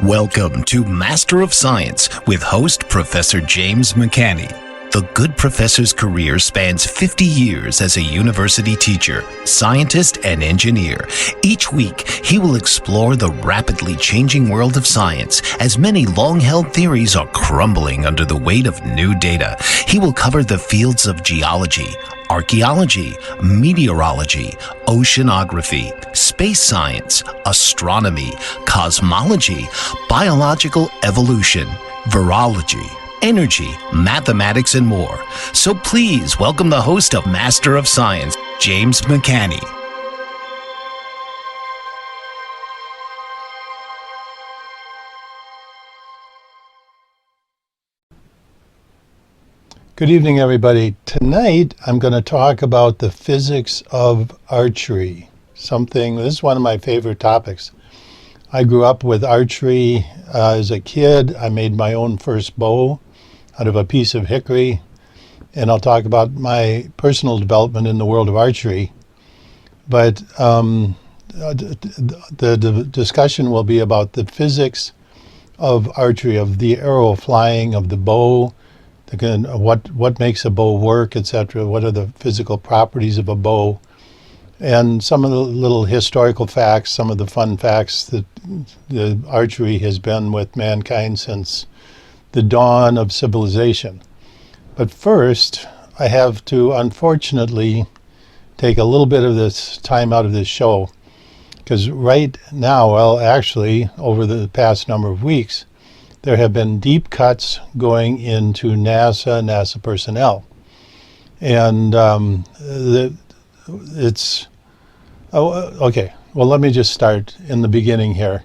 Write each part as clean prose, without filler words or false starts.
Welcome to Master of Science with host Professor James McCanney. The good professor's career spans 50 years as a university teacher, scientist, and engineer. Each week, he will explore the rapidly changing world of science as many long-held theories are crumbling under the weight of new data. He will cover the fields of geology, archaeology, meteorology, oceanography, space science, astronomy, cosmology, biological evolution, virology, energy, mathematics, and more. So please welcome the host of Master of Science, James McCanney. Good evening, everybody. Tonight, I'm going to talk about the physics of archery. This is one of my favorite topics. I grew up with archery as a kid. I made my own first bow out of a piece of hickory, and I'll talk about my personal development in the world of archery. But the discussion will be about the physics of archery, of the arrow flying, of the bow, what makes a bow work, etc. What are the physical properties of a bow, and some of the little historical facts, some of the fun facts that the archery has been with mankind since the dawn of civilization. But first, I have to unfortunately take a little bit of this time out of this show, because right now, well, actually, over the past number of weeks, there have been deep cuts going into NASA personnel. And okay, well, let me just start in the beginning here.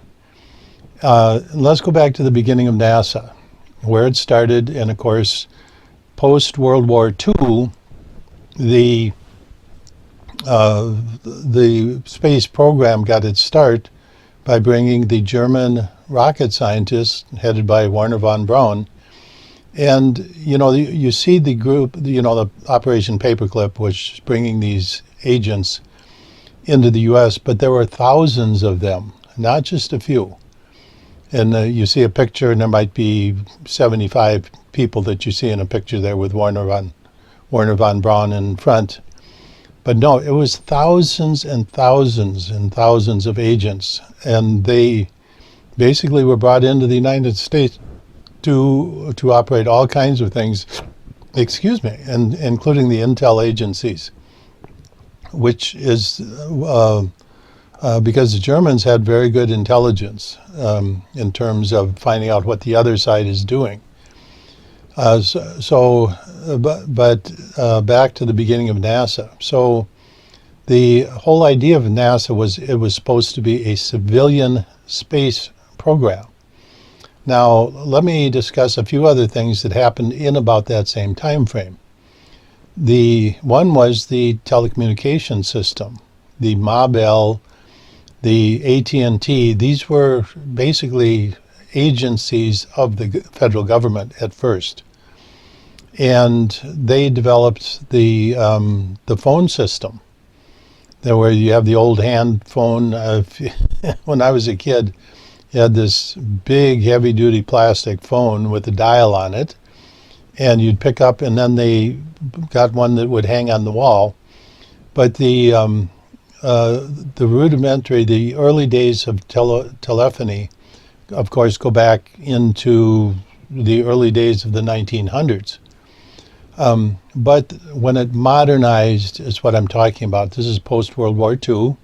Let's go back to the beginning of NASA, where it started. And of course, post-World War II, the space program got its start by bringing the German rocket scientists headed by Wernher von Braun. And, you see the group, the Operation Paperclip, which is bringing these agents into the U.S., but there were thousands of them, not just a few. And you see a picture, and there might be 75 people that you see in a picture there with Wernher von Braun in front. But no, it was thousands and thousands and thousands of agents, and they basically were brought into the United States to operate all kinds of things, and including the intel agencies, which is because the Germans had very good intelligence in terms of finding out what the other side is doing. But back to the beginning of NASA. So the whole idea of NASA was it was supposed to be a civilian space program. Now, let me discuss a few other things that happened in about that same time frame. The one was the telecommunication system, the Ma-Bell, the AT&T. These were basically agencies of the federal government at first, and they developed the phone system. There, where you have the old hand phone. When I was a kid, you had this big, heavy-duty plastic phone with a dial on it, and you'd pick up, and then they got one that would hang on the wall. But the early days of telephony, of course, go back into the early days of the 1900s. But when it modernized is what I'm talking about. This is post-World War II,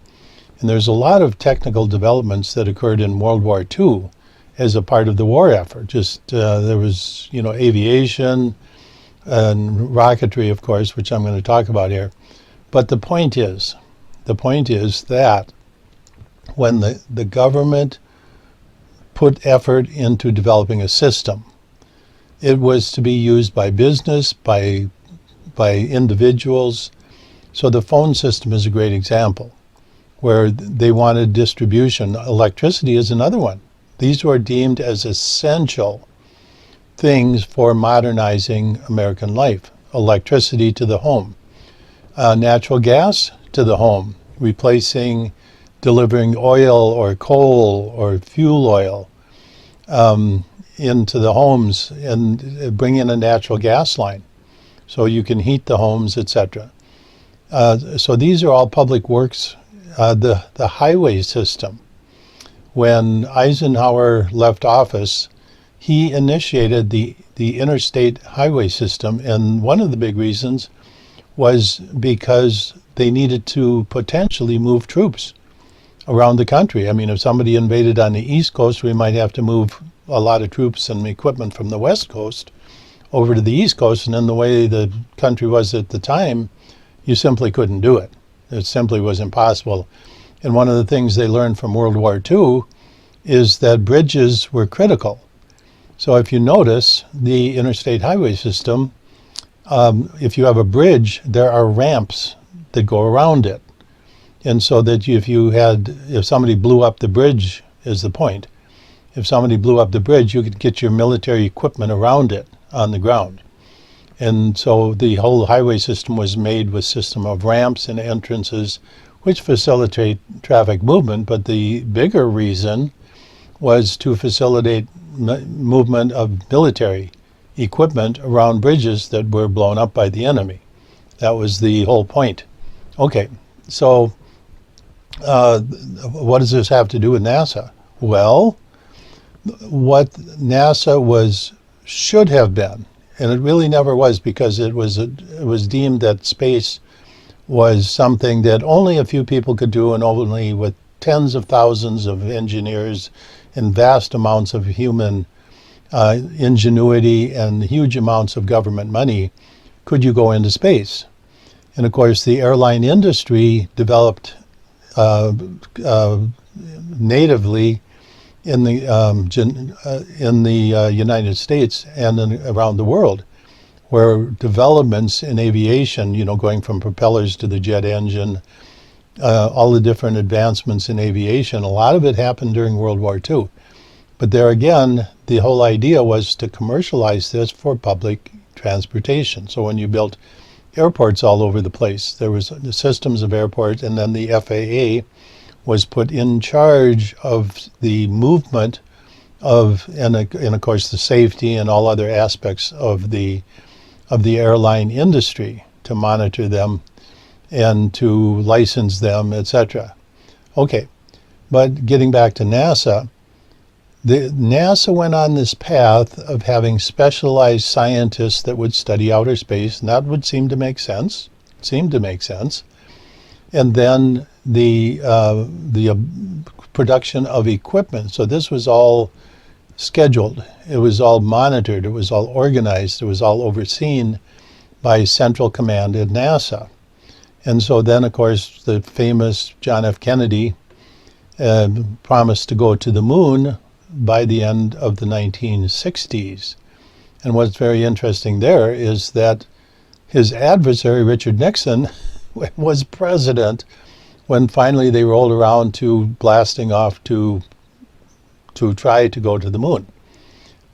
and there's a lot of technical developments that occurred in World War II as a part of the war effort. There was, aviation and rocketry, of course, which I'm going to talk about here. But the point is that when the government put effort into developing a system, it was to be used by business, by individuals. So the phone system is a great example, where they wanted distribution. Electricity is another one. These were deemed as essential things for modernizing American life. Electricity to the home, natural gas to the home, delivering oil or coal or fuel oil. into the homes and bring in a natural gas line so you can heat the homes, etc. So these are all public works. The highway system, when Eisenhower left office, he initiated the interstate highway system, and one of the big reasons was because they needed to potentially move troops around the country. I mean, if somebody invaded on the East Coast, we might have to move a lot of troops and equipment from the West Coast over to the East Coast, and in the way the country was at the time, you simply couldn't do it. It simply was impossible. And one of the things they learned from World War II is that bridges were critical. So if you notice the interstate highway system, if you have a bridge, there are ramps that go around it. And so that if somebody blew up the bridge is the point. If somebody blew up the bridge, you could get your military equipment around it on the ground. And so the whole highway system was made with a system of ramps and entrances, which facilitate traffic movement. But the bigger reason was to facilitate movement of military equipment around bridges that were blown up by the enemy. That was the whole point. Okay, so what does this have to do with NASA? Well, what NASA should have been, and it really never was, because it was deemed that space was something that only a few people could do, and only with tens of thousands of engineers and vast amounts of human ingenuity and huge amounts of government money could you go into space. And of course, the airline industry developed natively in the United States and around the world, where developments in aviation, going from propellers to the jet engine, all the different advancements in aviation, a lot of it happened during World War II. But there again, the whole idea was to commercialize this for public transportation. So when you built airports all over the place, there was the systems of airports, and then the FAA was put in charge of the movement and of course the safety and all other aspects of the airline industry, to monitor them and to license them, etc. Okay, but getting back to NASA, NASA went on this path of having specialized scientists that would study outer space, and that would seem to make sense. And then the production of equipment. So this was all scheduled. It was all monitored. It was all organized. It was all overseen by Central Command at NASA. And so then, of course, the famous John F. Kennedy promised to go to the moon by the end of the 1960s. And what's very interesting there is that his adversary, Richard Nixon, was president when finally they rolled around to blasting off to try to go to the moon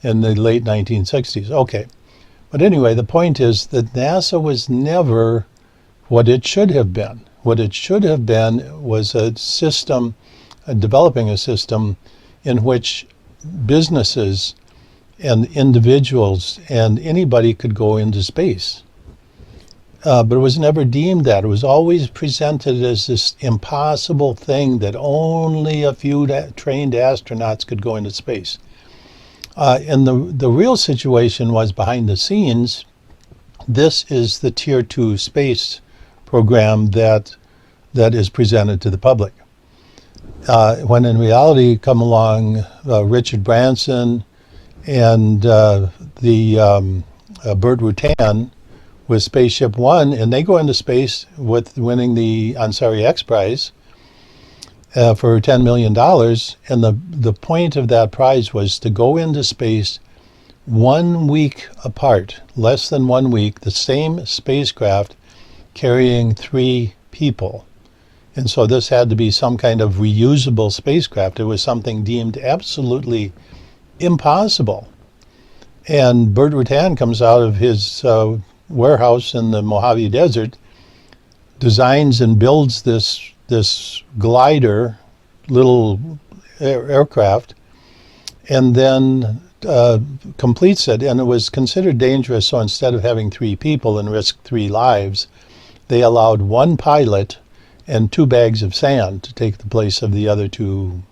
in the late 1960s. Okay. But anyway, the point is that NASA was never what it should have been. What it should have been was a system, developing a system in which businesses and individuals and anybody could go into space. But it was never deemed that. It was always presented as this impossible thing that only a few trained astronauts could go into space. And the real situation was, behind the scenes, this is the Tier 2 space program that is presented to the public. When in reality come along Richard Branson and Burt Rutan with Spaceship One, and they go into space with winning the Ansari X Prize for $10 million. And the point of that prize was to go into space 1 week apart, less than 1 week, the same spacecraft carrying 3 people. And so this had to be some kind of reusable spacecraft. It was something deemed absolutely impossible. And Burt Rutan comes out of his warehouse in the Mojave Desert, designs and builds this glider, little aircraft, and then completes it. And it was considered dangerous, so instead of having 3 people and risk 3 lives, they allowed 1 pilot and 2 bags of sand to take the place of the other 2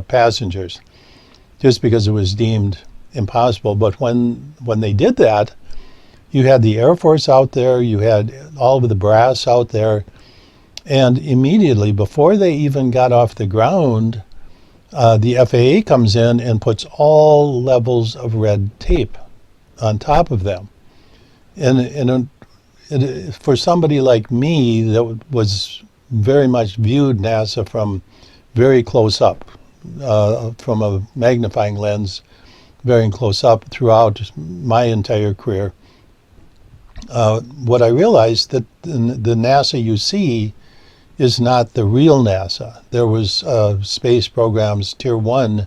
passengers, just because it was deemed impossible. But when they did that, you had the Air Force out there, you had all of the brass out there, and immediately, before they even got off the ground, the FAA comes in and puts all levels of red tape on top of them. And for somebody like me that was very much viewed NASA from very close up, from a magnifying lens, very close up throughout my entire career, what I realized that the NASA you see is not the real NASA. There was space programs, Tier 1,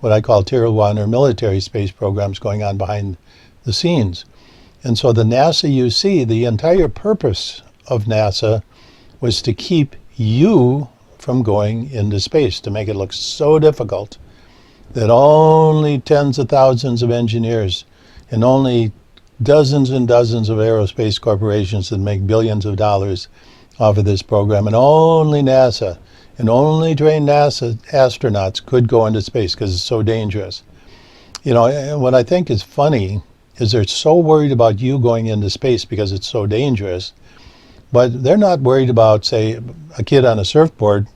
what I call Tier 1 or military space programs going on behind the scenes. And so the NASA you see, the entire purpose of NASA was to keep you from going into space, to make it look so difficult that only tens of thousands of engineers and only dozens and dozens of aerospace corporations that make billions of dollars off of this program, and only NASA and only trained NASA astronauts could go into space because it's so dangerous. You know, and what I think is funny is they're so worried about you going into space because it's so dangerous, but they're not worried about, say, a kid on a surfboard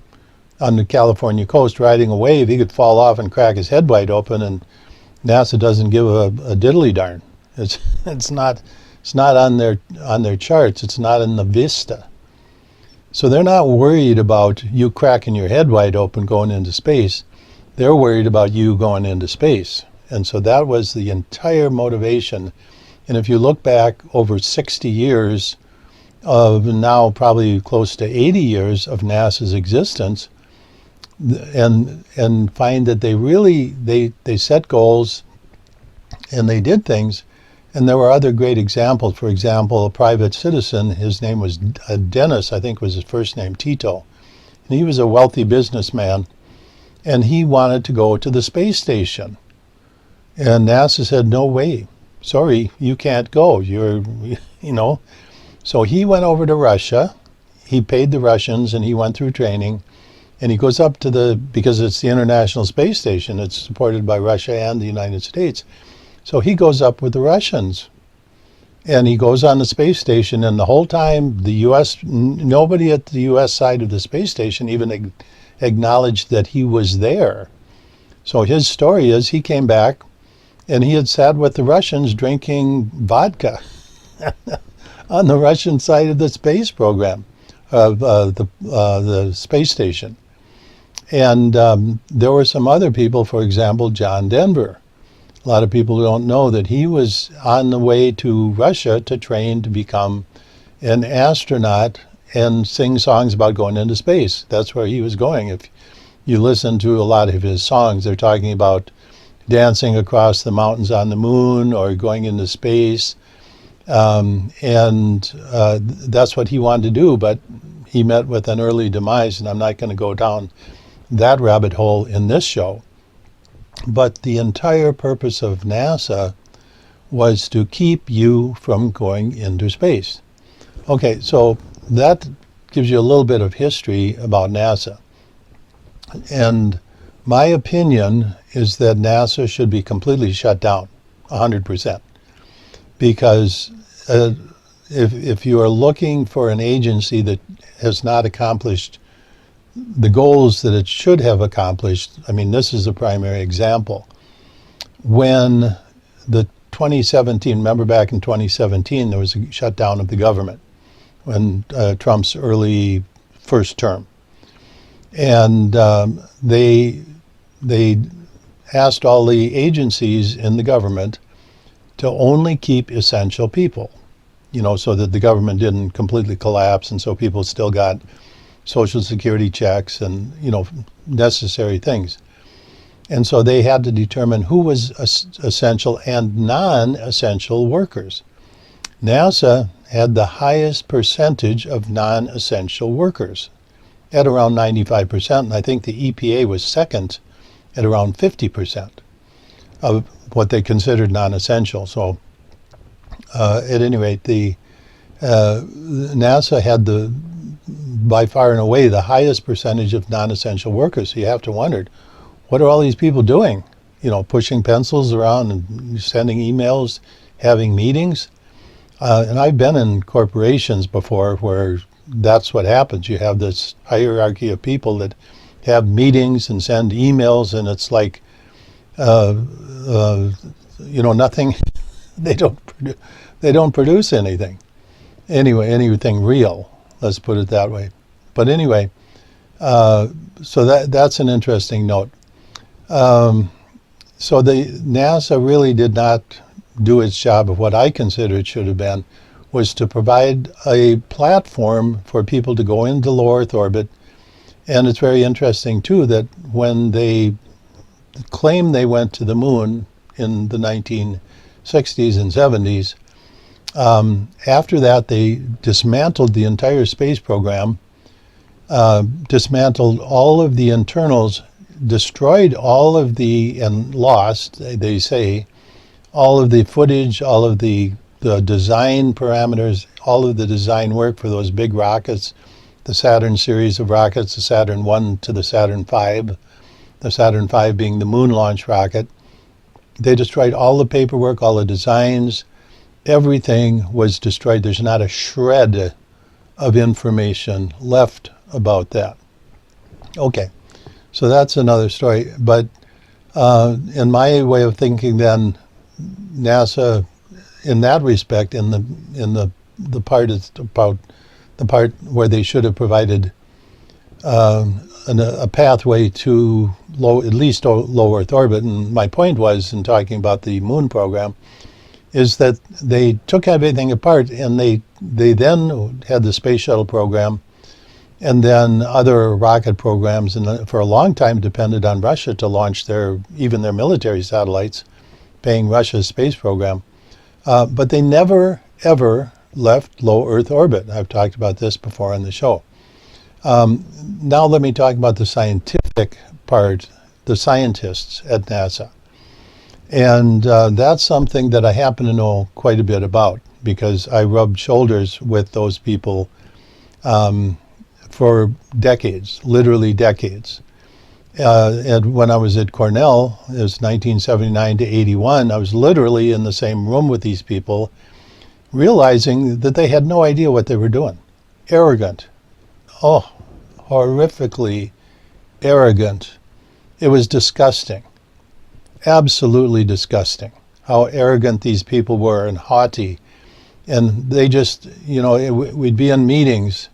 on the California coast riding a wave. He could fall off and crack his head wide open, and NASA doesn't give a diddly darn. It's not on their charts. It's not in the vista. So they're not worried about you cracking your head wide open going into space. They're worried about you going into space. And so that was the entire motivation. And if you look back over 60 years of now probably close to 80 years of NASA's existence, and find that they really, they set goals and they did things. And there were other great examples. For example, a private citizen, his name was Dennis, I think was his first name, Tito. And he was a wealthy businessman, and he wanted to go to the space station. And NASA said, no way, sorry, you can't go. So he went over to Russia. He paid the Russians, and he went through training. And he goes up to because it's the International Space Station, it's supported by Russia and the United States. So he goes up with the Russians, and he goes on the space station, and the whole time nobody at the U.S. side of the space station even acknowledged that he was there. So his story is he came back, and he had sat with the Russians drinking vodka on the Russian side of the space program, of the space station. And there were some other people, for example, John Denver. A lot of people don't know that he was on the way to Russia to train to become an astronaut and sing songs about going into space. That's where he was going. If you listen to a lot of his songs, they're talking about dancing across the mountains on the moon or going into space. And that's what he wanted to do, but he met with an early demise, and I'm not going to go down that rabbit hole in this show. But the entire purpose of NASA was to keep you from going into space. Okay, so that gives you a little bit of history about NASA. And my opinion is that NASA should be completely shut down, 100%. Because if you are looking for an agency that has not accomplished the goals that it should have accomplished, I mean, this is a primary example. When the 2017, remember back in 2017, there was a shutdown of the government when Trump's early first term. And they asked all the agencies in the government to only keep essential people, so that the government didn't completely collapse, and so people still got Social Security checks and, necessary things. And so they had to determine who was essential and non-essential workers. NASA had the highest percentage of non-essential workers at around 95%, and I think the EPA was second at around 50%. of what they considered non-essential. So at any rate, the NASA had by far and away the highest percentage of non-essential workers. So you have to wonder, what are all these people doing? Pushing pencils around and sending emails, having meetings. And I've been in corporations before where that's what happens. You have this hierarchy of people that have meetings and send emails, and it's like, nothing. They don't produce anything. Anyway, anything real. Let's put it that way. But anyway, so that's an interesting note. So the NASA really did not do its job of what I consider it should have been, was to provide a platform for people to go into low Earth orbit. And it's very interesting, too, that when they claim they went to the moon in the 1960s and 70s, after that they dismantled the entire space program, dismantled all of the internals, destroyed all of and lost, they say, all of the footage, all of the design parameters, all of the design work for those big rockets, the Saturn series of rockets, the Saturn 1 to the Saturn 5, the Saturn 5 being the moon launch rocket. They destroyed all the paperwork, all the designs, everything was destroyed. There's not a shred of information left about that. Okay, so that's another story. But in my way of thinking, then NASA, in that respect, in the part it's about the part where they should have provided a pathway to at least low Earth orbit. And my point was, in talking about the moon program, is that they took everything apart, and they then had the space shuttle program, and then other rocket programs, and for a long time depended on Russia to launch even their military satellites, paying Russia's space program. But they never, ever left low Earth orbit. I've talked about this before on the show. Now let me talk about the scientific part, the scientists at NASA. And that's something that I happen to know quite a bit about, because I rubbed shoulders with those people for decades, literally decades. And when I was at Cornell, it was 1979 to 81, I was literally in the same room with these people, realizing that they had no idea what they were doing. Arrogant. Oh, horrifically arrogant. It was disgusting. Absolutely disgusting. How arrogant these people were, and haughty. And they just, we'd be in meetings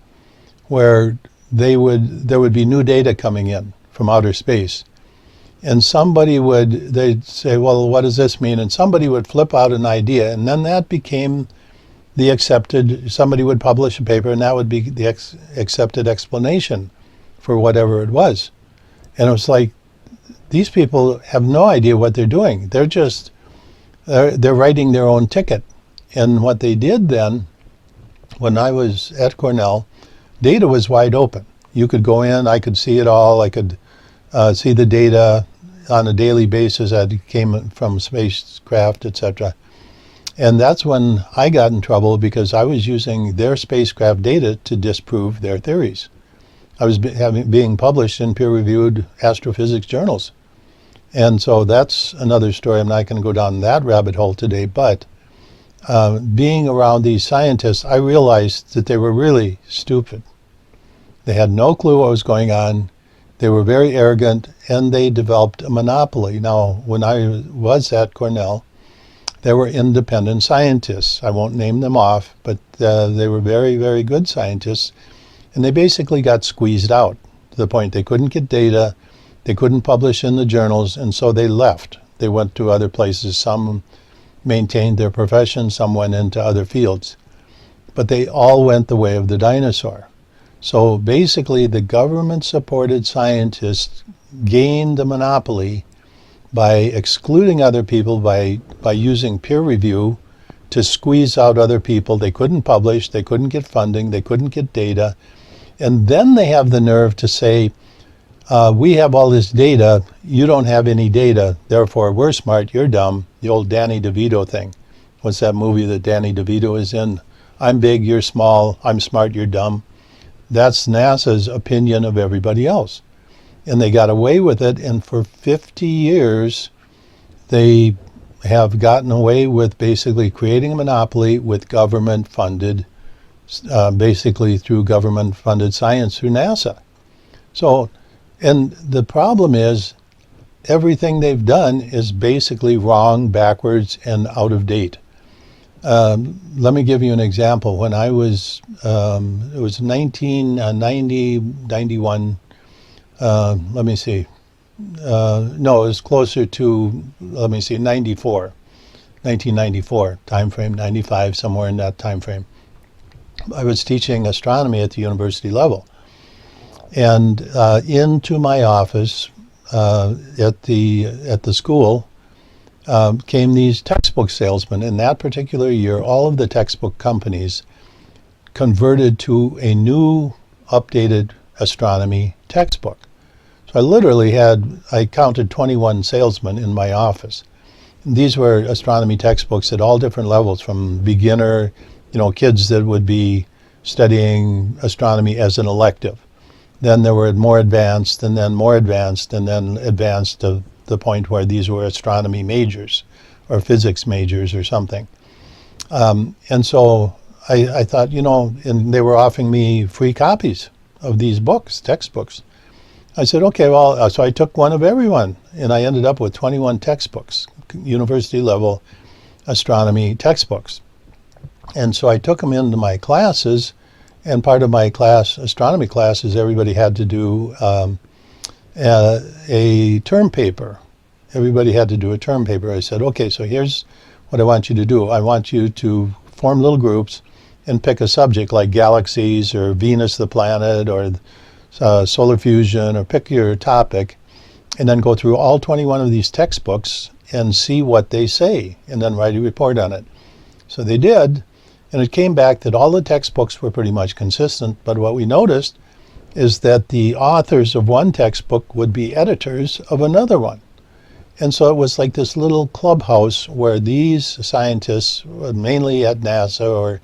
where there would be new data coming in from outer space. And they'd say, well, what does this mean? And somebody would flip out an idea, and then that became somebody would publish a paper, and that would be the accepted explanation for whatever it was. And it was like, these people have no idea what they're doing. They're writing their own ticket. And what they did then, when I was at Cornell, data was wide open. You could go in, I could see it all, I could see the data on a daily basis that came from spacecraft, etc. And that's when I got in trouble, because I was using their spacecraft data to disprove their theories. I was being published in peer-reviewed astrophysics journals. And so that's another story. I'm not going to go down that rabbit hole today, but being around these scientists, I realized that they were really stupid. They had no clue what was going on. They were very arrogant, and they developed a monopoly. Now, when I was at Cornell, there were independent scientists. I won't name them off, but they were very, very good scientists. And they basically got squeezed out to the point they couldn't get data, they couldn't publish in the journals, and so they left. They went to other places. Some maintained their profession, some went into other fields. But they all went the way of the dinosaur. So basically, the government-supported scientists gained the monopoly by excluding other people, by using peer review to squeeze out other people. They couldn't publish, they couldn't get funding, they couldn't get data. And then they have the nerve to say, We have all this data. You don't have any data. Therefore, we're smart. You're dumb. The old Danny DeVito thing. What's that movie that Danny DeVito is in? I'm big, you're small. I'm smart, you're dumb. That's NASA's opinion of everybody else. And they got away with it. And for 50 years, they have gotten away with basically creating a monopoly with government-funded, basically through government-funded science through NASA. So, and the problem is everything they've done is basically wrong, backwards, and out of date. Let me give you an example. When I was, it was 1990, 91, let me see. No, it was closer to, let me see, 1994 time frame, 95, somewhere in that time frame. I was teaching astronomy at the university level. And into my office at the school came these textbook salesmen. In that particular year, all of the textbook companies converted to a new, updated astronomy textbook. So I literally I counted 21 salesmen in my office. These were astronomy textbooks at all different levels, from beginner, kids that would be studying astronomy as an elective. Then there were more advanced, and then more advanced, and then advanced to the point where these were astronomy majors or physics majors or something. And so I thought, and they were offering me free copies of these books, textbooks. I said, okay, well, so I took one of everyone, and I ended up with 21 textbooks, university level astronomy textbooks. And so I took them into my classes, and part of my class, astronomy classes, everybody had to do a term paper. Everybody had to do a term paper. I said, okay, so here's what I want you to do. I want you to form little groups and pick a subject like galaxies or Venus the planet or solar fusion, or pick your topic, and then go through all 21 of these textbooks and see what they say, and then write a report on it. So they did, and it came back that all the textbooks were pretty much consistent, but what we noticed is that the authors of one textbook would be editors of another one. And so it was like this little clubhouse where these scientists, mainly at NASA or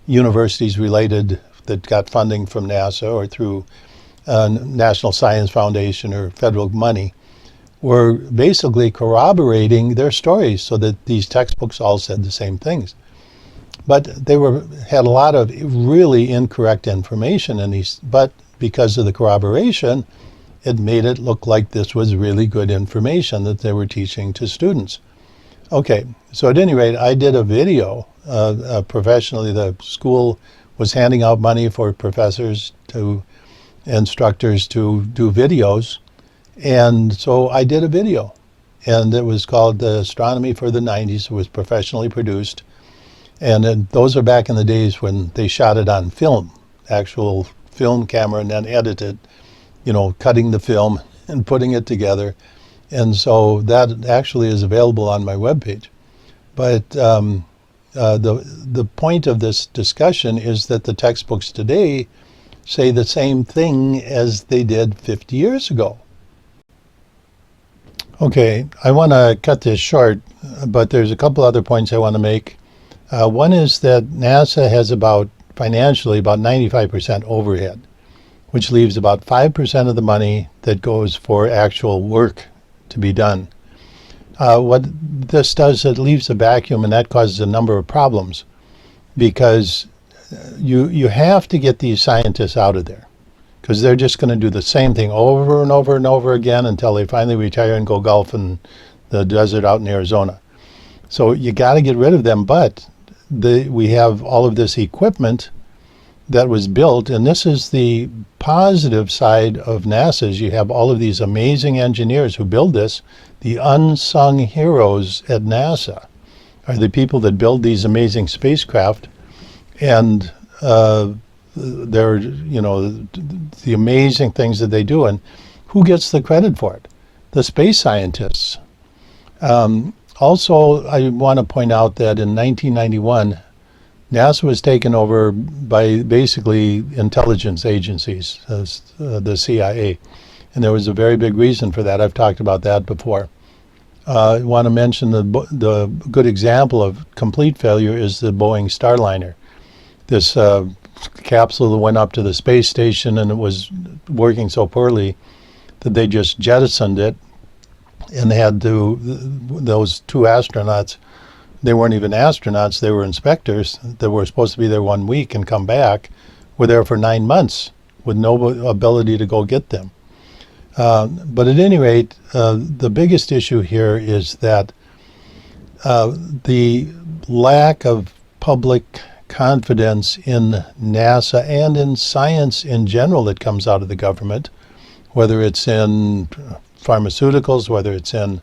universities related that got funding from NASA or through National Science Foundation or federal money, were basically corroborating their stories so that these textbooks all said the same things. But they had a lot of really incorrect information in these, but because of the corroboration, it made it look like this was really good information that they were teaching to students. Okay, so at any rate, I did a video professionally. The school was handing out money for professors instructors to do videos, and so I did a video, and it was called the Astronomy for the 90s. It was professionally produced, and those are back in the days when they shot it on film, actual film camera, and then edited, cutting the film and putting it together. And so that actually is available on my webpage. But the point of this discussion is that the textbooks today say the same thing as they did 50 years ago. Okay, I want to cut this short, but there's a couple other points I want to make. One is that NASA has financially about 95% overhead, which leaves about 5% of the money that goes for actual work to be done. What this does, it leaves a vacuum, and that causes a number of problems, because you have to get these scientists out of there, because they're just going to do the same thing over and over and over again until they finally retire and go golf in the desert out in Arizona. So you got to get rid of them, but we have all of this equipment that was built, and this is the positive side of NASA. Is you have all of these amazing engineers who build this. The unsung heroes at NASA are the people that build these amazing spacecraft, and they're, the amazing things that they do. And who gets the credit for it? The space scientists. Also, I want to point out that in 1991, NASA was taken over by basically intelligence agencies, the CIA. And there was a very big reason for that. I've talked about that before. I want to mention the good example of complete failure is the Boeing Starliner. This capsule that went up to the space station, and it was working so poorly that they just jettisoned it, and had to, those two astronauts, they weren't even astronauts, they were inspectors that were supposed to be there 1 week and come back, were there for 9 months with no ability to go get them. But at any rate, the biggest issue here is that the lack of public confidence in NASA and in science in general that comes out of the government, whether it's in pharmaceuticals, whether it's in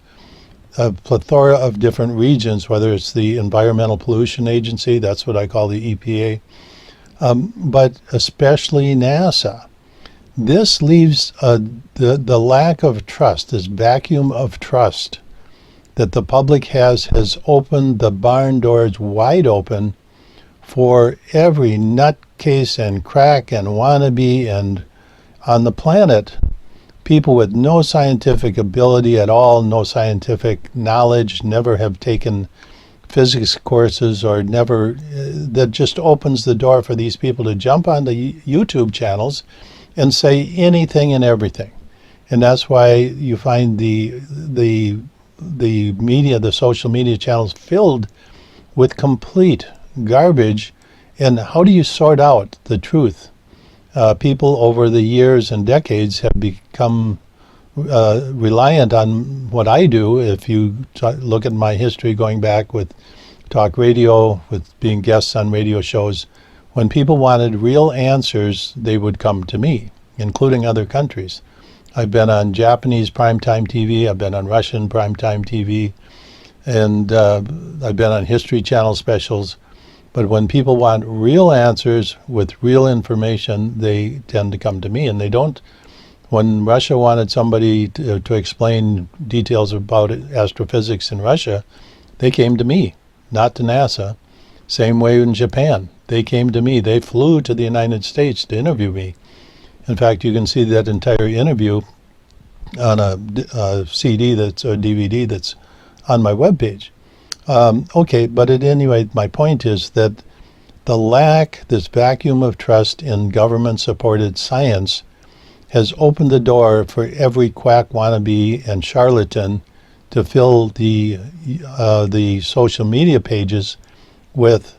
a plethora of different regions, whether it's the Environmental Pollution Agency, that's what I call the EPA, but especially NASA. This leaves the lack of trust, this vacuum of trust that the public has opened the barn doors wide open for every nutcase and crack and wannabe and on the planet, people with no scientific ability at all, no scientific knowledge, never have taken physics courses or never, that just opens the door for these people to jump on the YouTube channels and say anything and everything. And that's why you find the media, the social media channels filled with complete garbage. And how do you sort out the truth? People over the years and decades have become reliant on what I do. If you look at my history going back with talk radio, with being guests on radio shows, when people wanted real answers, they would come to me, including other countries. I've been on Japanese primetime TV, I've been on Russian primetime TV, and I've been on History Channel specials. But when people want real answers with real information, they tend to come to me. And they don't, when Russia wanted somebody to explain details about astrophysics in Russia, they came to me, not to NASA. Same way in Japan. They came to me. They flew to the United States to interview me. In fact, you can see that entire interview on a CD that's or DVD that's on my webpage. Okay, but at any rate, my point is that the lack, this vacuum of trust in government-supported science has opened the door for every quack wannabe and charlatan to fill the social media pages with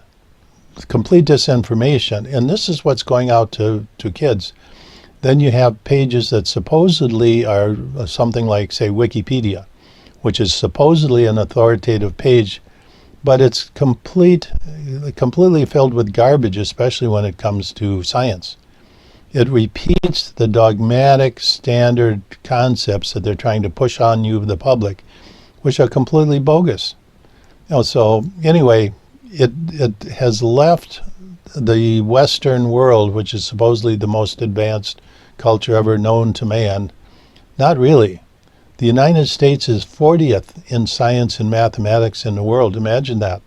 complete disinformation. And this is what's going out to kids. Then you have pages that supposedly are something like, say, Wikipedia, which is supposedly an authoritative page, but it's completely filled with garbage, especially when it comes to science. It repeats the dogmatic standard concepts that they're trying to push on you, the public, which are completely bogus. So anyway, it has left the Western world, which is supposedly the most advanced culture ever known to man. Not really. The United States is 40th in science and mathematics in the world. Imagine that.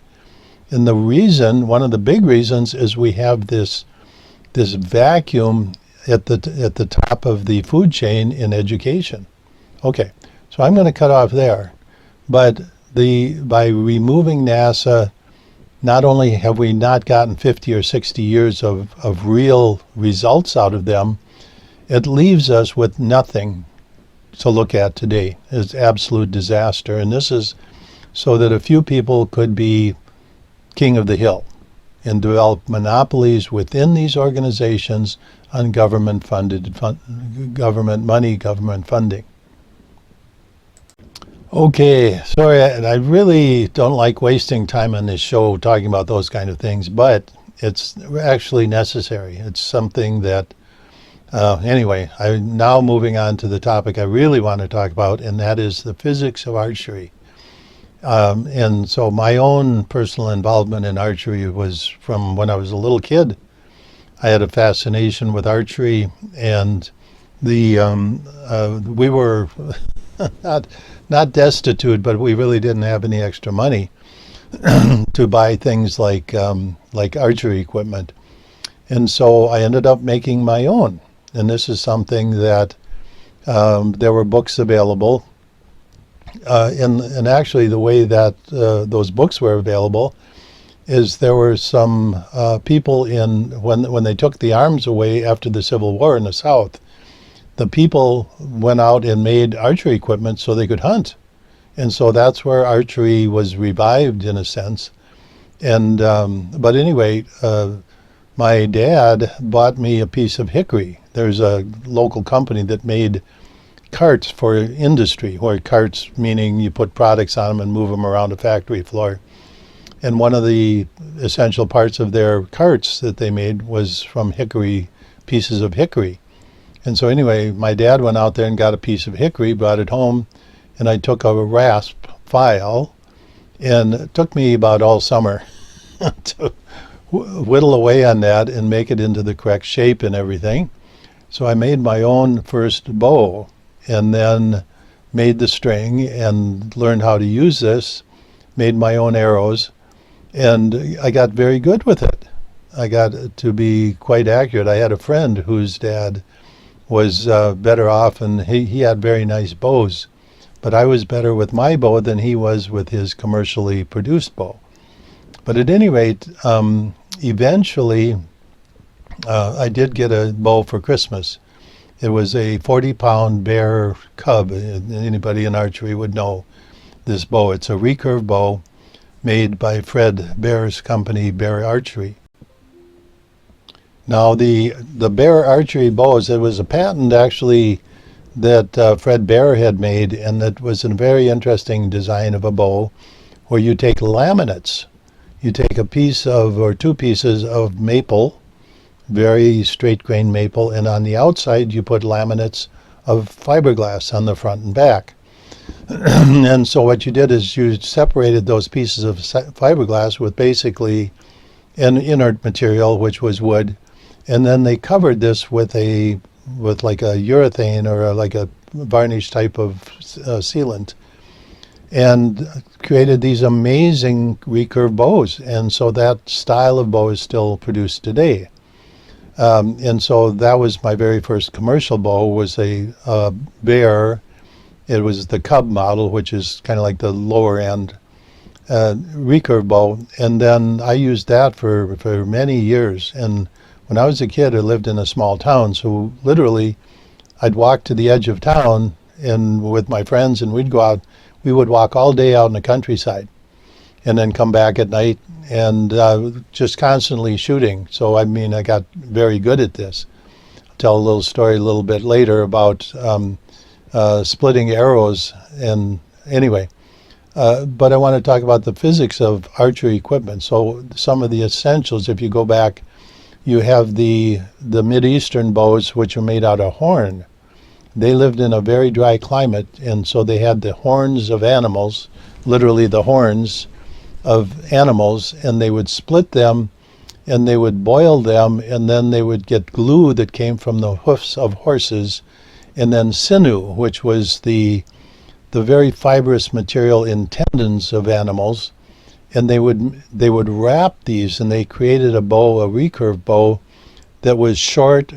And the reason, one of the big reasons, is we have this vacuum at the top of the food chain in education. Okay, so I'm going to cut off there. But by removing NASA, not only have we not gotten 50 or 60 years of real results out of them, it leaves us with nothing to look at today. It's absolute disaster. And this is so that a few people could be king of the hill and develop monopolies within these organizations on government government money, government funding. Okay, sorry, I really don't like wasting time on this show talking about those kind of things, but it's actually necessary. It's something that, anyway, I'm now moving on to the topic I really want to talk about, and that is the physics of archery. And so my own personal involvement in archery was from when I was a little kid. I had a fascination with archery, and we were not destitute, but we really didn't have any extra money to buy things like archery equipment. And so I ended up making my own. And this is something that There were books available. And actually, the way that those books were available is there were some people when they took the arms away after the Civil War in the South, the people went out and made archery equipment so they could hunt. And so that's where archery was revived in a sense. And but anyway, my dad bought me a piece of hickory. There's a local company that made carts for industry, or carts meaning you put products on them and move them around a factory floor. And one of the essential parts of their carts that they made was from hickory, pieces of hickory. And so anyway, my dad went out there and got a piece of hickory, brought it home, and I took a rasp file, and it took me about all summer to whittle away on that and make it into the correct shape and everything. So I made my own first bow, and then made the string and learned how to use this, made my own arrows, and I got very good with it. I got to be quite accurate. I had a friend whose dad was better off, and he had very nice bows, but I was better with my bow than he was with his commercially produced bow. But at any rate, eventually I did get a bow for Christmas. It was a 40-pound bear cub. Anybody in archery would know this bow. It's a recurve bow made by Fred Bear's company, Bear Archery. Now, the Bear Archery bows, it was a patent actually that Fred Bear had made, and it was a very interesting design of a bow where you take laminates. You take a piece of, or two pieces of maple, very straight grain maple, and on the outside you put laminates of fiberglass on the front and back. And so what you did is you separated those pieces of fiberglass with basically an inert material, which was wood, and then they covered this with like a urethane or like a varnish type of sealant, and created these amazing recurve bows. And so that style of bow is still produced today. And so that was my very first commercial bow, was a Bear. It was the Cub model, which is kind of like the lower end recurve bow. And then I used that for many years. And when I was a kid, I lived in a small town. So literally, I'd walk to the edge of town and with my friends, and we'd go out. We would walk all day out in the countryside and then come back at night and just constantly shooting. So, I mean, I got very good at this. I'll tell a little story a little bit later about splitting arrows. And anyway, but I want to talk about the physics of archery equipment. So some of the essentials, if you go back, you have the Mideastern bows, which are made out of horn. They lived in a very dry climate, and so they had the horns of animals, literally the horns of animals, and they would split them and they would boil them, and then they would get glue that came from the hoofs of horses, and then sinew, which was the very fibrous material in tendons of animals, and they would wrap these, and they created a bow, a recurve bow, that was short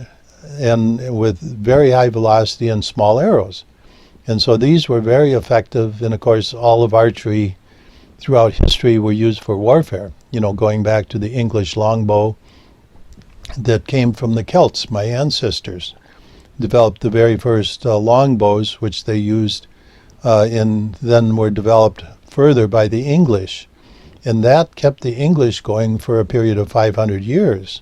and with very high velocity and small arrows. And so these were very effective, and of course all of archery throughout history were used for warfare, going back to the English longbow that came from the Celts. My ancestors developed the very first longbows, which they used and then were developed further by the English. And that kept the English going for a period of 500 years.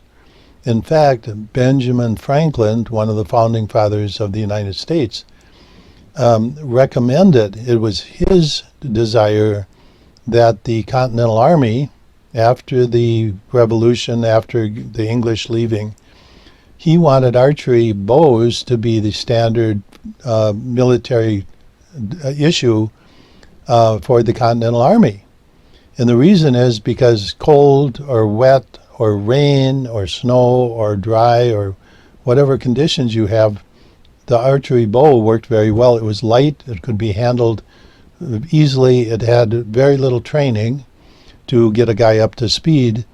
In fact, Benjamin Franklin, one of the founding fathers of the United States, recommended, it was his desire that the Continental Army, after the Revolution, after the English leaving, he wanted archery bows to be the standard military issue for the Continental Army. And the reason is because cold or wet or rain or snow or dry or whatever conditions you have, the archery bow worked very well. It was light, it could be handled easily, it had very little training to get a guy up to speed,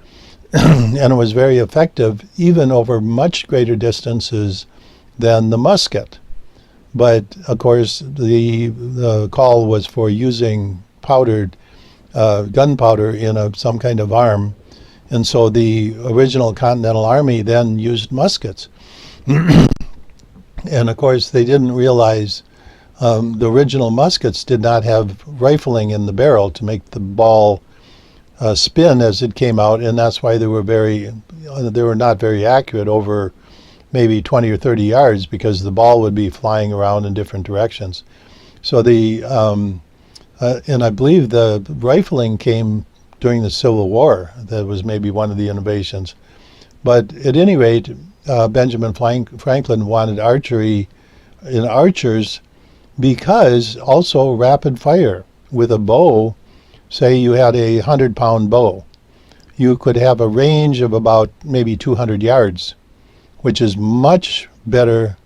and it was very effective even over much greater distances than the musket. But of course, the call was for using powdered gunpowder in some kind of arm, and so the original Continental Army then used muskets. And of course, they didn't realize the original muskets did not have rifling in the barrel to make the ball spin as it came out, and that's why they were not very accurate over maybe 20 or 30 yards, because the ball would be flying around in different directions. So and I believe the rifling came during the Civil War. That was maybe one of the innovations. But at any rate, Benjamin Franklin wanted archery in archers because also rapid fire. With a bow, say you had a 100-pound bow, you could have a range of about maybe 200 yards, which is much better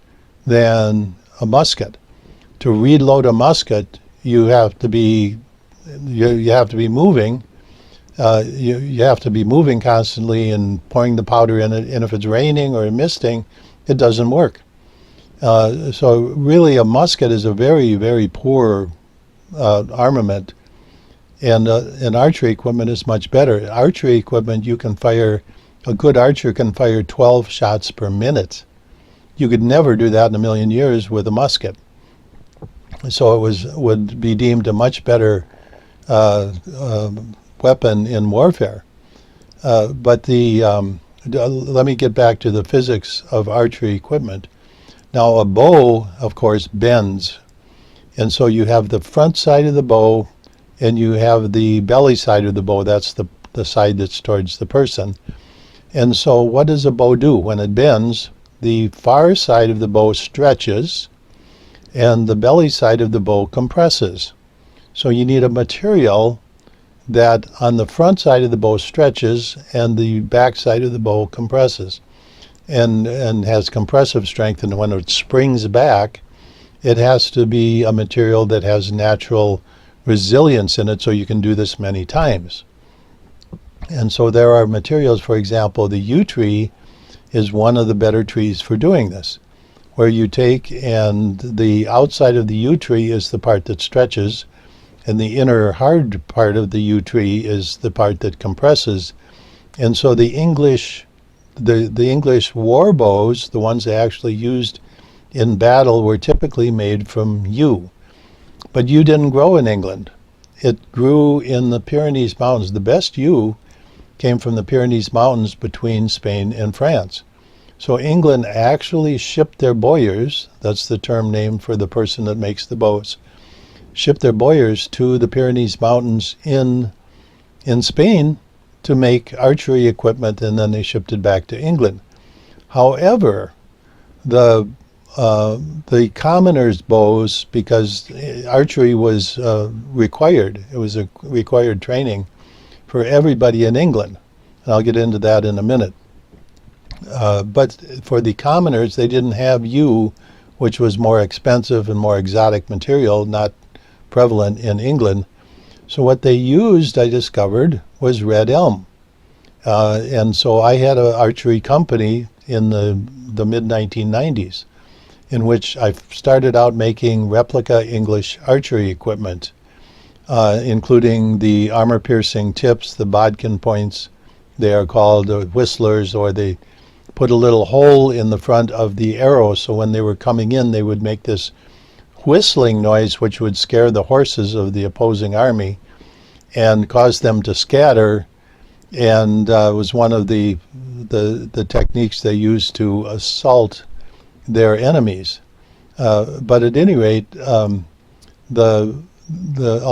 than a musket. To reload a musket, you have to be moving. You have to be moving constantly and pouring the powder in it. And if it's raining or misting, it doesn't work. So really, a musket is a very, very poor armament, and archery equipment is much better. Archery equipment, a good archer can fire 12 shots per minute. You could never do that in a million years with a musket. So would be deemed a much better weapon in warfare. But let me get back to the physics of archery equipment. Now, a bow, of course, bends. And so you have the front side of the bow, and you have the belly side of the bow. That's the side that's towards the person. And so what does a bow do? When it bends, the far side of the bow stretches, and the belly side of the bow compresses. So you need a material that on the front side of the bow stretches and the back side of the bow compresses and has compressive strength. And when it springs back, it has to be a material that has natural resilience in it, so you can do this many times. And so there are materials, for example, the yew tree is one of the better trees for doing this, where you take, and the outside of the yew tree is the part that stretches, and the inner hard part of the yew tree is the part that compresses. And so the English war bows, the ones they actually used in battle, were typically made from yew. But yew didn't grow in England. It grew in the Pyrenees Mountains. The best yew came from the Pyrenees Mountains between Spain and France. So England actually shipped their bowyers, that's the term name for the person that makes the bows, shipped their bowyers to the Pyrenees Mountains in Spain to make archery equipment, and then they shipped it back to England. However, the commoners' bows, because archery was required, it was a required training for everybody in England, and I'll get into that in a minute. But for the commoners, they didn't have yew, which was more expensive and more exotic material, not prevalent in England. So what they used, I discovered, was red elm. And so I had an archery company in the mid-1990s, in which I started out making replica English archery equipment, including the armor-piercing tips, the bodkin points. They are called whistlers, or they put a little hole in the front of the arrow, so when they were coming in, they would make this whistling noise, which would scare the horses of the opposing army and cause them to scatter, and was one of the techniques they used to assault their enemies. But at any rate, I'll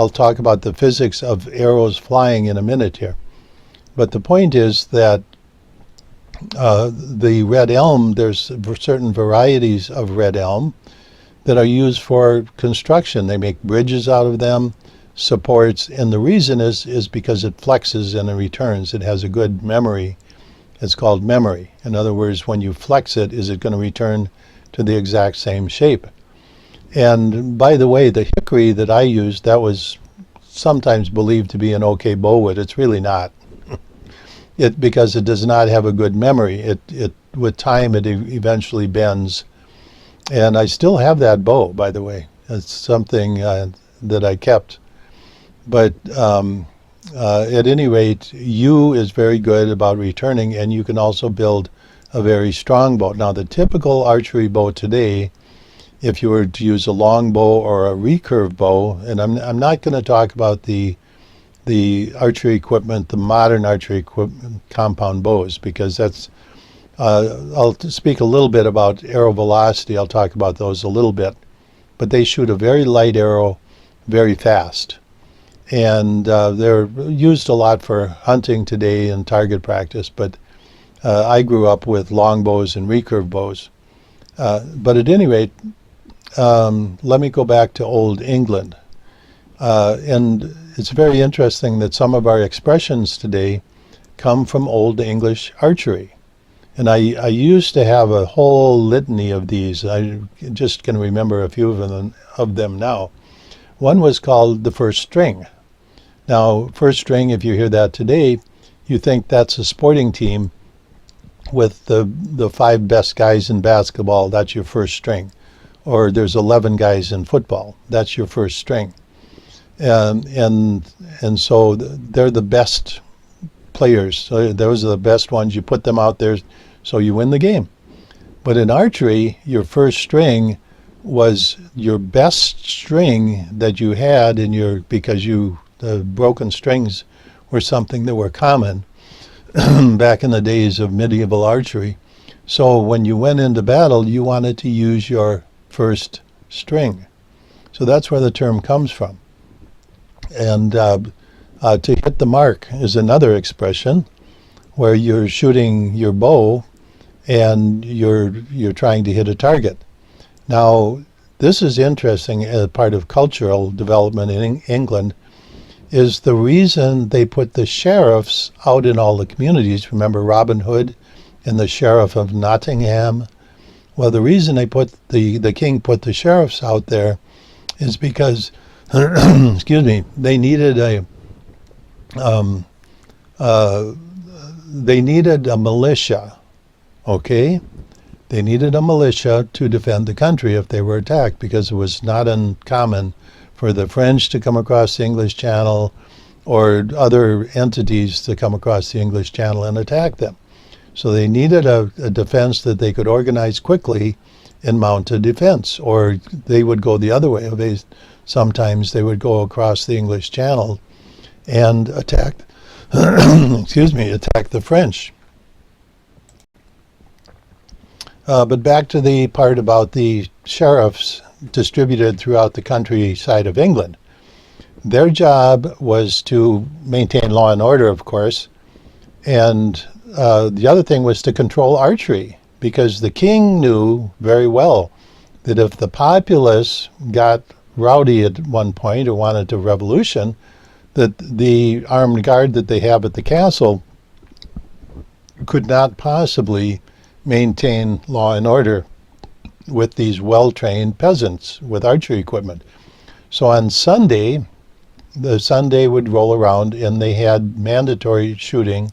talk about the physics of arrows flying in a minute here. But the point is that the red elm, there's certain varieties of red elm that are used for construction. They make bridges out of them, supports, and the reason is because it flexes and it returns. It has a good memory. It's called memory. In other words, when you flex it, is it going to return to the exact same shape? And by the way, the hickory that I used, that was sometimes believed to be an okay bowwood. It's really not. Because it does not have a good memory. It with time it eventually bends, And I still have that bow, by the way. It's something that I kept. But at any rate, U is very good about returning, and you can also build a very strong bow. Now, the typical archery bow today, if you were to use a long bow or a recurve bow, and I'm not going to talk about the archery equipment, the modern archery equipment, compound bows, because that's I'll speak a little bit about arrow velocity. I'll talk about those a little bit, but they shoot a very light arrow very fast, and they're used a lot for hunting today and target practice. But I grew up with long bows and recurve bows. But at any rate, let me go back to Old England. And it's very interesting that some of our expressions today come from Old English archery. And I used to have a whole litany of these. I just can remember a few of them now. One was called the first string. Now, first string, if you hear that today, you think that's a sporting team with the 5 best guys in basketball. That's your first string. Or there's 11 guys in football. That's your first string. And so they're the best players. So those are the best ones. You put them out there, so you win the game. But in archery, your first string was your best string that you had because the broken strings were something that were common back in the days of medieval archery. So when you went into battle, you wanted to use your first string. So that's where the term comes from. And to hit the mark is another expression where you're shooting your bow and you're trying to hit a target. Now, this is interesting as part of cultural development in England, is the reason they put the sheriffs out in all the communities. Remember Robin Hood and the Sheriff of Nottingham? Well, the reason they put the king put the sheriffs out there is because excuse me, they needed a militia, okay? They needed a militia to defend the country if they were attacked, because it was not uncommon for the French to come across the English Channel or other entities to come across the English Channel and attack them. So they needed a defense that they could organize quickly and mount a defense, or they would go the other way. Sometimes they would go across the English Channel and attack attack the French. But back to the part about the sheriffs distributed throughout the countryside of England. Their job was to maintain law and order, of course, and the other thing was to control archery, because the king knew very well that if the populace got rowdy at one point or wanted a revolution, that the armed guard that they have at the castle could not possibly maintain law and order with these well-trained peasants with archery equipment. So on Sunday, the Sunday would roll around and they had mandatory shooting,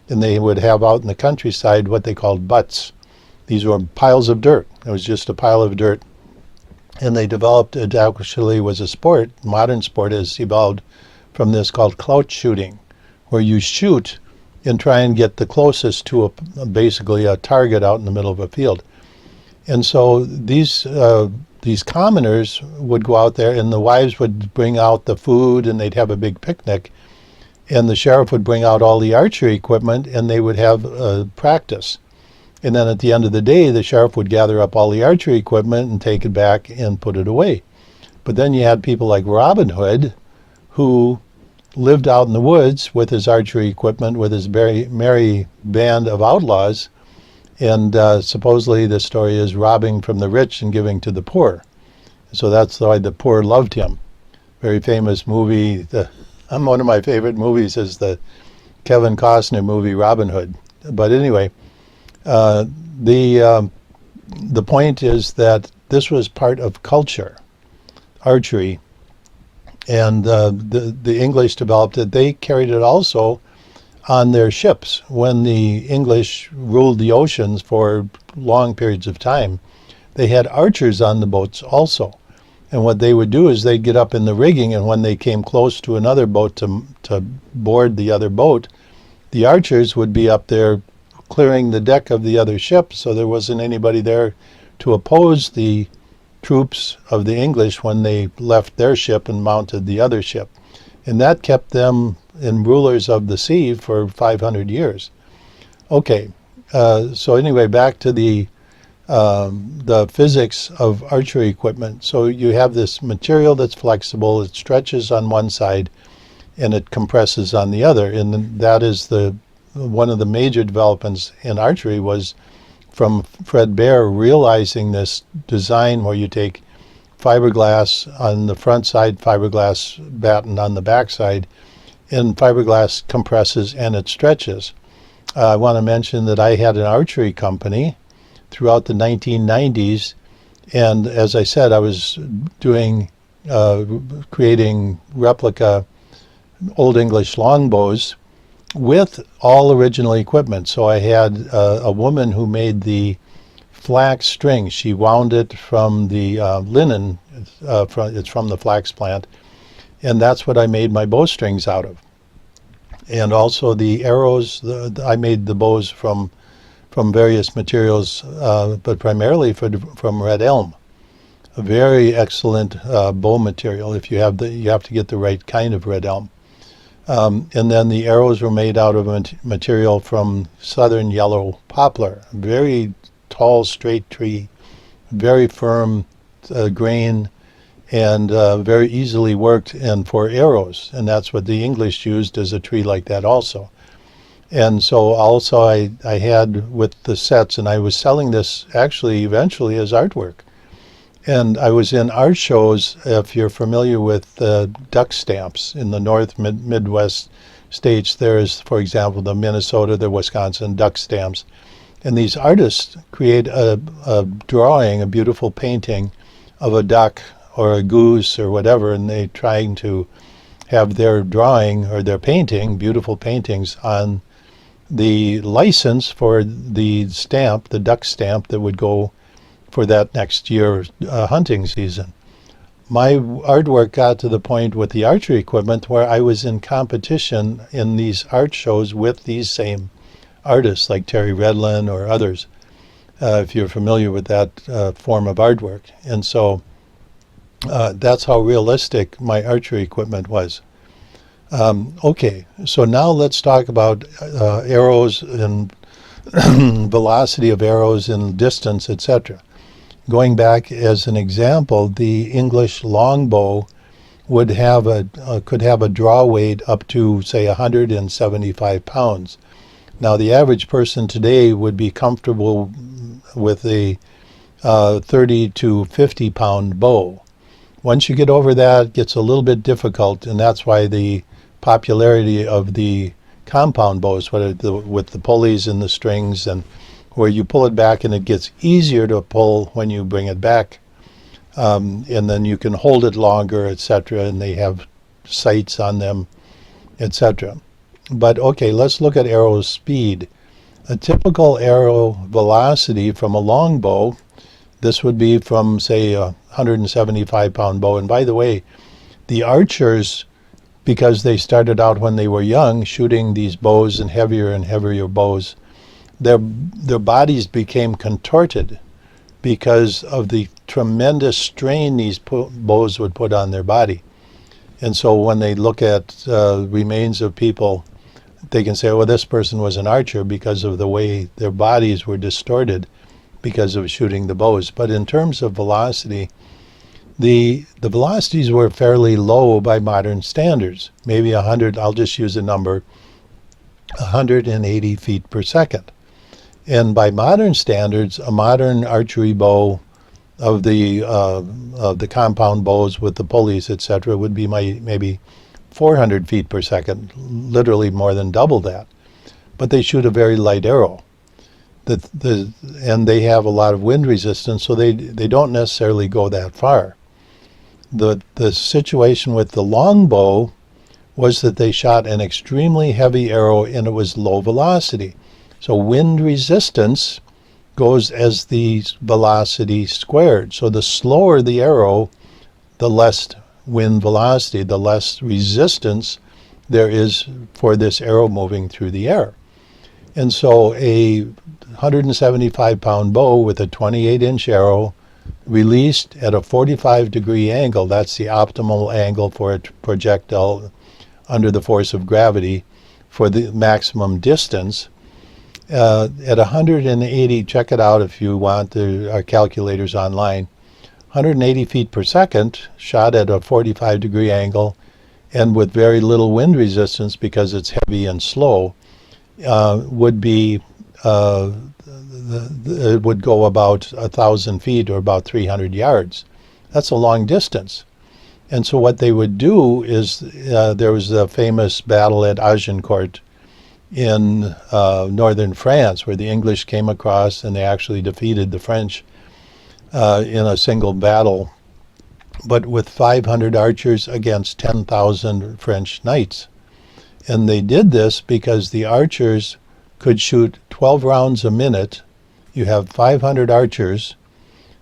and they would have out in the countryside what they called butts. These were piles of dirt. It was just a pile of dirt. And they developed, it actually was a sport, modern sport has evolved from this, called clout shooting, where you shoot and try and get the closest to basically a target out in the middle of a field. And so these commoners would go out there, and the wives would bring out the food, and they'd have a big picnic, and the sheriff would bring out all the archery equipment, and they would have practice. And then at the end of the day, the sheriff would gather up all the archery equipment and take it back and put it away. But then you had people like Robin Hood, who lived out in the woods with his archery equipment, with his very merry band of outlaws, and supposedly the story is robbing from the rich and giving to the poor. So that's why the poor loved him. Very famous movie. One of my favorite movies is the Kevin Costner movie Robin Hood. But anyway, the point is that this was part of culture, archery, and the English developed it. They carried it also on their ships. When the English ruled the oceans for long periods of time, they had archers on the boats also. And what they would do is they'd get up in the rigging, and when they came close to another boat to board the other boat, the archers would be up there clearing the deck of the other ship, so there wasn't anybody there to oppose the troops of the English when they left their ship and mounted the other ship. And that kept them in rulers of the sea for 500 years. Okay, so anyway, back to the physics of archery equipment. So you have this material that's flexible, it stretches on one side and it compresses on the other. And that is one of the major developments in archery was from Fred Bear realizing this design where you take fiberglass on the front side, fiberglass batten on the back side, and fiberglass compresses and it stretches. I want to mention that I had an archery company throughout the 1990s, and as I said, I was doing creating replica Old English longbows with all original equipment. So I had a woman who made the flax string. She wound it from the linen, it's from the flax plant, and that's what I made my bowstrings out of. And also the arrows, I made the bows from various materials, but primarily from red elm. A very excellent bow material. If you have to get the right kind of red elm. And then the arrows were made out of material from southern yellow poplar, very tall, straight tree, very firm grain, and very easily worked, and for arrows. And that's what the English used, as a tree like that also. And so also I had with the sets, and I was selling this actually eventually as artwork. And I was in art shows, if you're familiar with duck stamps in the North Midwest states. There's, for example, the Minnesota, the Wisconsin duck stamps. And these artists create a drawing, a beautiful painting of a duck or a goose or whatever, and they're trying to have their drawing or their painting, beautiful paintings, on the license for the stamp, the duck stamp that would go for that next year hunting season. My artwork got to the point with the archery equipment where I was in competition in these art shows with these same artists like Terry Redlin or others, if you're familiar with that form of artwork. And so that's how realistic my archery equipment was. Okay, so now let's talk about arrows and velocity of arrows and distance, etc. Going back as an example, the English longbow would have could have a draw weight up to, say, 175 pounds. Now, the average person today would be comfortable with a 30 to 50 pound bow. Once you get over that, it gets a little bit difficult, and that's why the popularity of the compound bows, with the pulleys and the strings, and where you pull it back and it gets easier to pull when you bring it back, and then you can hold it longer, etc., and they have sights on them, etc. But okay, let's look at arrow speed. A typical arrow velocity from a longbow, this would be from, say, a 175 pound bow. And by the way, the archers, because they started out when they were young shooting these bows and heavier bows, their bodies became contorted because of the tremendous strain these bows would put on their body. And so when they look at remains of people, they can say, well, this person was an archer because of the way their bodies were distorted because of shooting the bows. But in terms of velocity, the velocities were fairly low by modern standards, maybe 100, I'll just use a number, 180 feet per second. And by modern standards, a modern archery bow of the compound bows with the pulleys, etc., would be maybe 400 feet per second, literally more than double that. But they shoot a very light arrow. And they have a lot of wind resistance, so they don't necessarily go that far. The situation with the longbow was that they shot an extremely heavy arrow and it was low velocity. So wind resistance goes as the velocity squared. So the slower the arrow, the less wind velocity, the less resistance there is for this arrow moving through the air. And so a 175-pound bow with a 28-inch arrow released at a 45-degree angle, that's the optimal angle for a projectile under the force of gravity for the maximum distance. At 180, check it out if you want, our calculators online, 180 feet per second, shot at a 45-degree angle, and with very little wind resistance because it's heavy and slow, would be it would go about 1,000 feet or about 300 yards. That's a long distance. And so what they would do is there was a famous battle at Agincourt in northern France where the English came across and they actually defeated the French in a single battle, but with 500 archers against 10,000 French knights. And they did this because the archers could shoot 12 rounds a minute. You have 500 archers,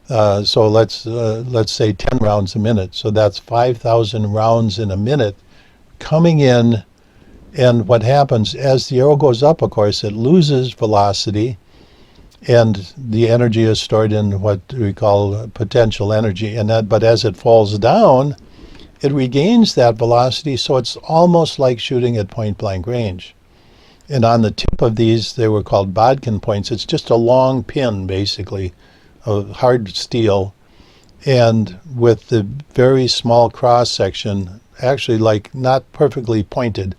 so let's say 10 rounds a minute. So that's 5,000 rounds in a minute coming in. And what happens as the arrow goes up, of course, it loses velocity, and the energy is stored in what we call potential energy. But as it falls down, it regains that velocity, so it's almost like shooting at point-blank range. And on the tip of these, they were called bodkin points. It's just a long pin, basically, of hard steel, and with the very small cross-section, actually like not perfectly pointed,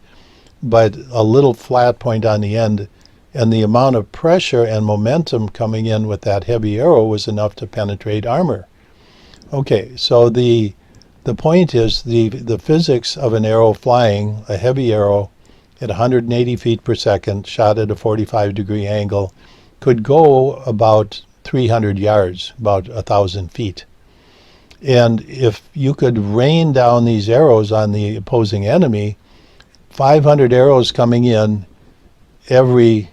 but a little flat point on the end, and the amount of pressure and momentum coming in with that heavy arrow was enough to penetrate armor. Okay, so the point is the physics of an arrow flying, a heavy arrow, at 180 feet per second, shot at a 45-degree angle, could go about 300 yards, about 1,000 feet. And if you could rain down these arrows on the opposing enemy, 500 arrows coming in every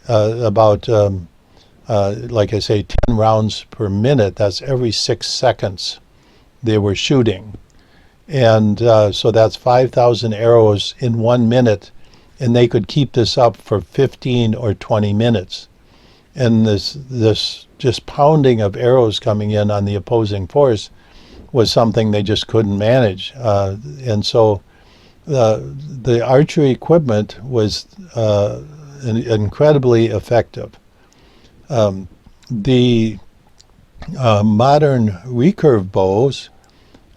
like I say, 10 rounds per minute, that's every 6 seconds they were shooting. And so that's 5,000 arrows in 1 minute, and they could keep this up for 15 or 20 minutes. And this just pounding of arrows coming in on the opposing force was something they just couldn't manage. And so the archery equipment was incredibly effective. The modern recurve bows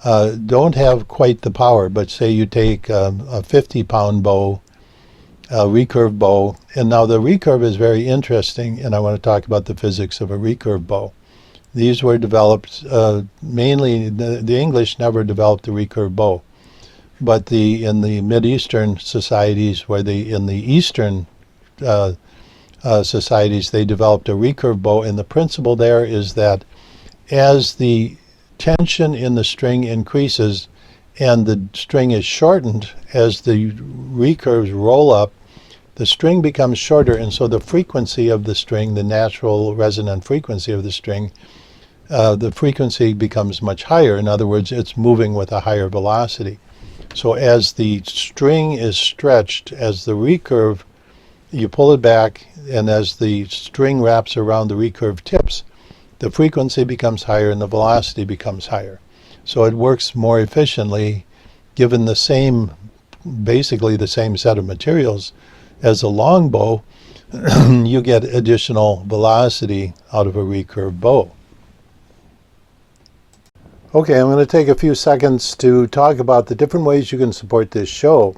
don't have quite the power, but say you take a 50-pound bow, a recurve bow, and now the recurve is very interesting, and I want to talk about the physics of a recurve bow. These were developed mainly, the English never developed the recurve bow, but in the Mideastern societies, in the Eastern societies, they developed a recurve bow, and the principle there is that as the tension in the string increases and the string is shortened, as the recurves roll up, the string becomes shorter, and so the frequency of the string, the natural resonant frequency of the string, the frequency becomes much higher. In other words, it's moving with a higher velocity. So as the string is stretched, as the recurve, you pull it back, and as the string wraps around the recurve tips, the frequency becomes higher and the velocity becomes higher. So it works more efficiently, given basically the same set of materials as a long bow. You get additional velocity out of a recurve bow. Okay, I'm going to take a few seconds to talk about the different ways you can support this show.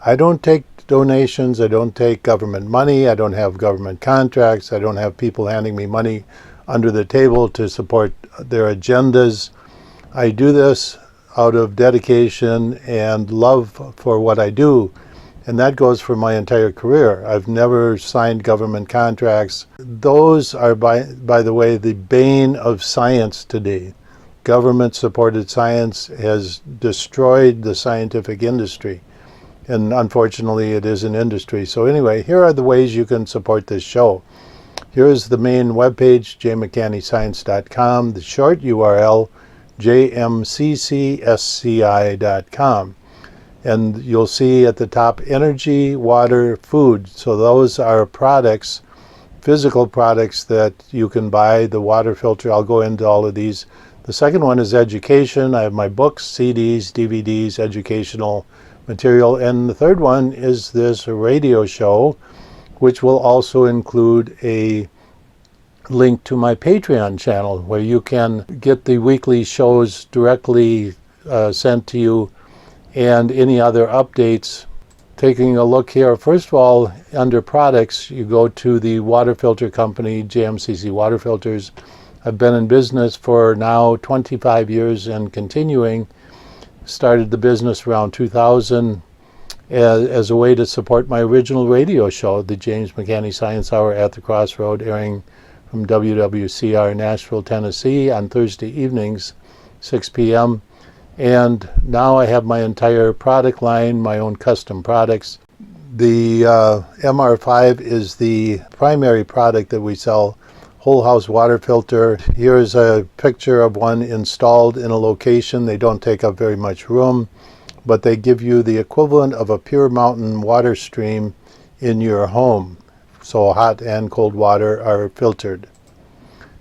I don't take donations, I don't take government money, I don't have government contracts, I don't have people handing me money under the table to support their agendas. I do this out of dedication and love for what I do, and that goes for my entire career. I've never signed government contracts. Those are, by the way, the bane of science today. Government-supported science has destroyed the scientific industry, and unfortunately it is an industry. So anyway, here are the ways you can support this show. Here's the main webpage, jmcannyscience.com, the short URL, jmccsci.com. And you'll see at the top energy, water, food. So those are products, physical products that you can buy. The water filter, I'll go into all of these. The second one is education. I have my books, CDs, DVDs, educational material. And the third one is this radio show, which will also include a link to my Patreon channel where you can get the weekly shows directly sent to you and any other updates. Taking a look here, first of all, under products, you go to the water filter company, JMCC Water Filters. I've been in business for now 25 years and continuing. Started the business around 2000 as a way to support my original radio show, the James McCanney Science Hour at the Crossroad, airing from WWCR Nashville, Tennessee on Thursday evenings, 6 p.m. And now I have my entire product line, my own custom products. The MR5 is the primary product that we sell, whole house water filter. Here's a picture of one installed in a location. They don't take up very much room, but they give you the equivalent of a pure mountain water stream in your home. So hot and cold water are filtered.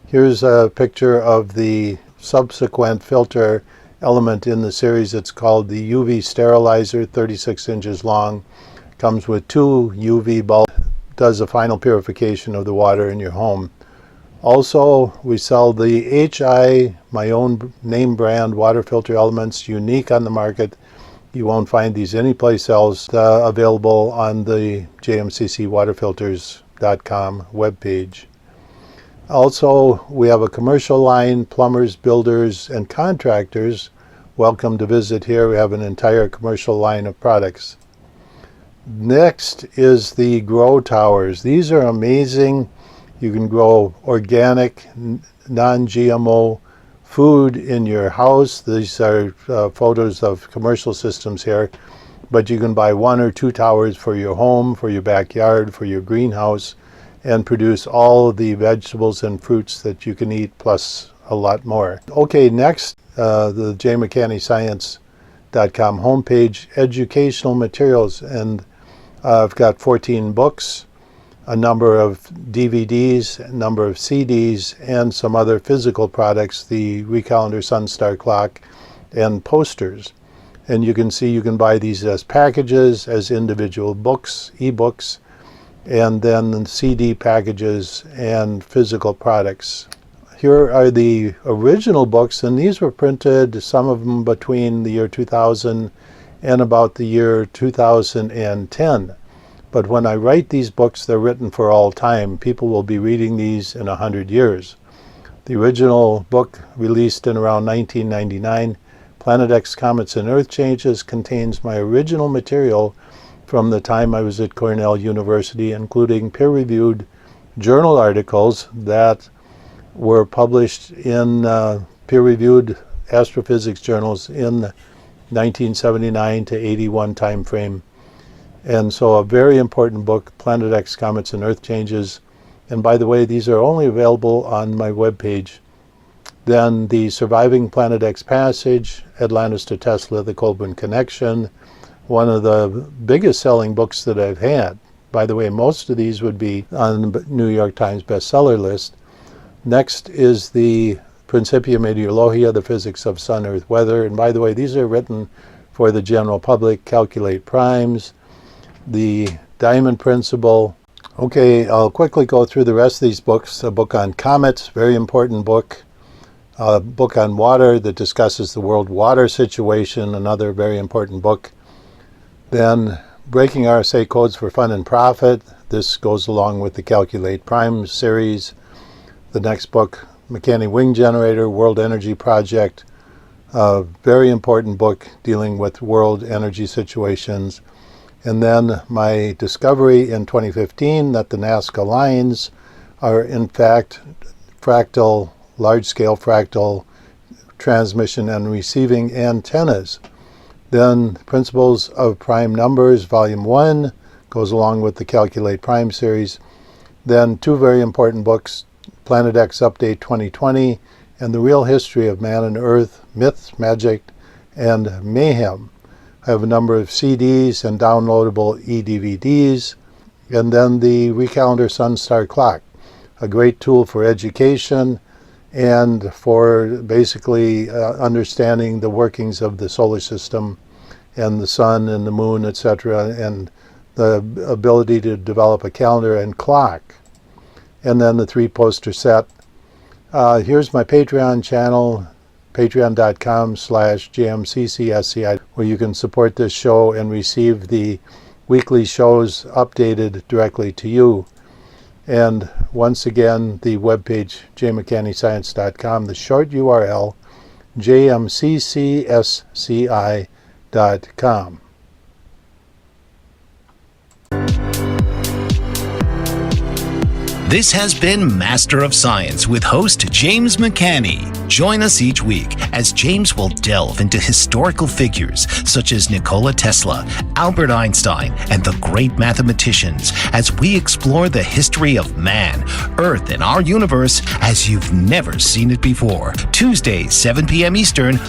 Here's a picture of the subsequent filter element in the series. It's called the UV sterilizer, 36 inches long. Comes with 2 UV bulbs. Does a final purification of the water in your home. Also, we sell the HI, my own name brand water filter elements, unique on the market. You won't find these anyplace else. Available on the jmccwaterfilters.com webpage. Also, we have a commercial line, plumbers, builders, and contractors. Welcome to visit here. We have an entire commercial line of products. Next is the grow towers. These are amazing. You can grow organic, non-GMO food in your house. These are photos of commercial systems here, but you can buy 1 or 2 towers for your home, for your backyard, for your greenhouse, and produce all the vegetables and fruits that you can eat, plus a lot more. Okay, next, the jmccannyscience.com homepage, educational materials, and I've got 14 books, a number of DVDs, a number of CDs, and some other physical products, the Recalendar Sunstar Clock, and posters. And you can see you can buy these as packages, as individual books, ebooks, and then CD packages and physical products. Here are the original books, and these were printed, some of them between the year 2000 and about the year 2010. But when I write these books, they're written for all time. People will be reading these in 100 years. The original book, released in around 1999, Planet X Comets and Earth Changes, contains my original material from the time I was at Cornell University, including peer-reviewed journal articles that were published in peer-reviewed astrophysics journals in 1979 to 81 time frame. And so a very important book, Planet X Comets and Earth Changes. And by the way, these are only available on my webpage. Then the Surviving Planet X Passage, Atlantis to Tesla, The Colburn Connection, one of the biggest selling books that I've had. By the way, most of these would be on the New York Times bestseller list. Next is the Principia Meteorologia, the physics of sun, earth, weather. And by the way, these are written for the general public. Calculate primes, the Diamond Principle. Okay, I'll quickly go through the rest of these books. A book on comets, very important book. A book on water that discusses the world water situation, another very important book. Then Breaking RSA Codes for Fun and Profit. This goes along with the Calculate Primes series. The next book, McCanney Wing Generator, World Energy Project. A very important book dealing with world energy situations. And then my discovery in 2015 that the Nazca lines are in fact fractal, large-scale fractal transmission and receiving antennas. Then Principles of Prime Numbers, Volume 1, goes along with the Calculate Prime series. Then two very important books, Planet X Update 2020 and The Real History of Man and Earth, Myths, Magic, and Mayhem. I have a number of CDs and downloadable eDVDs. And then the Recalendar Sun Star Clock, a great tool for education and for basically understanding the workings of the solar system and the sun and the moon, etc., and the ability to develop a calendar and clock. And then the 3-poster set. Here's my Patreon channel, patreon.com/JMCCSCI, where you can support this show and receive the weekly shows updated directly to you. And once again, the webpage, jmcannyscience.com, the short URL, jmccsci.com. This has been Master of Science with host James McCanney. Join us each week as James will delve into historical figures such as Nikola Tesla, Albert Einstein, and the great mathematicians as we explore the history of man, Earth, and our universe as you've never seen it before. Tuesdays, 7 p.m. Eastern,